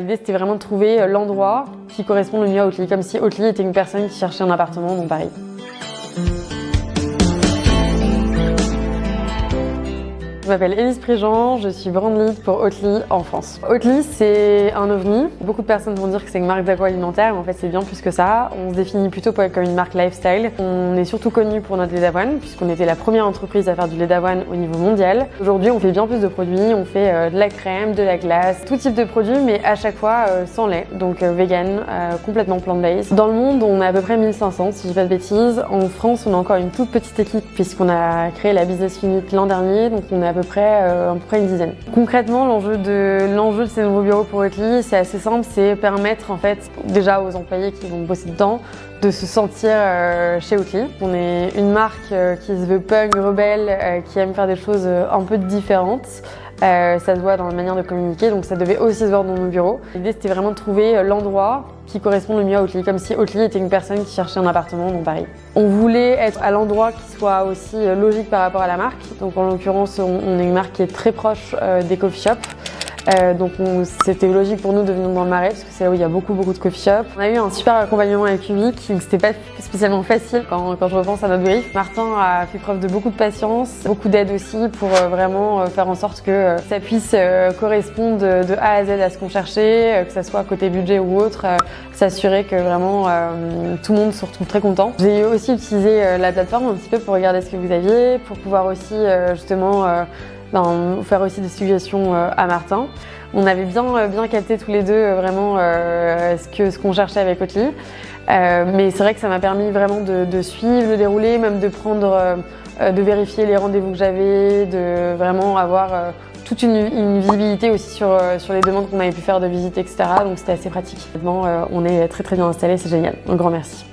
L'idée, c'était vraiment de trouver l'endroit qui correspond le mieux à Oatly, comme si Oatly était une personne qui cherchait un appartement dans Paris. Je m'appelle Élise Préjean, je suis brand lead pour Oatly en France. Oatly, c'est un ovni. Beaucoup de personnes vont dire que c'est une marque d'agroalimentaire, mais en fait c'est bien plus que ça. On se définit plutôt comme une marque lifestyle. On est surtout connu pour notre lait d'avoine, puisqu'on était la première entreprise à faire du lait d'avoine au niveau mondial. Aujourd'hui, on fait bien plus de produits, on fait de la crème, de la glace, tout type de produits, mais à chaque fois sans lait, donc vegan, complètement plant-based. Dans le monde, on est à peu près 1500, si je dis pas de bêtises. En France, on a encore une toute petite équipe, puisqu'on a créé la business unit l'an dernier, donc on est à peu près une dizaine. Concrètement, l'enjeu de ces nouveaux bureaux pour Oatly, c'est assez simple, c'est permettre en fait déjà aux employés qui vont bosser dedans de se sentir chez Oatly. On est une marque qui se veut punk, rebelle, qui aime faire des choses un peu différentes. Ça se voit dans la manière de communiquer, donc ça devait aussi se voir dans nos bureaux. L'idée, c'était vraiment de trouver l'endroit qui correspond le mieux à Oatly, comme si Oatly était une personne qui cherchait un appartement dans Paris. On voulait être à l'endroit qui soit aussi logique par rapport à la marque. Donc en l'occurrence, on est une marque qui est très proche des coffee shops. Donc c'était logique pour nous de venir dans le Marais parce que c'est là où il y a beaucoup de coffee shops. On a eu un super accompagnement avec Ubik, c'était pas spécialement facile quand je repense à notre brief. Martin a fait preuve de beaucoup de patience, beaucoup d'aide aussi pour vraiment faire en sorte que ça puisse correspondre de A à Z à ce qu'on cherchait, que ça soit côté budget ou autre, s'assurer que vraiment tout le monde se retrouve très content. J'ai aussi utilisé la plateforme un petit peu pour regarder ce que vous aviez, pour pouvoir aussi justement faire aussi des suggestions à Martin. On avait bien capté tous les deux vraiment ce qu'on cherchait avec Oatly. Mais c'est vrai que ça m'a permis vraiment de suivre le déroulé, même de prendre, de vérifier les rendez-vous que j'avais, de vraiment avoir toute une visibilité aussi sur les demandes qu'on avait pu faire de visite, etc. Donc c'était assez pratique. Maintenant, on est très bien installé, c'est génial. Un grand merci.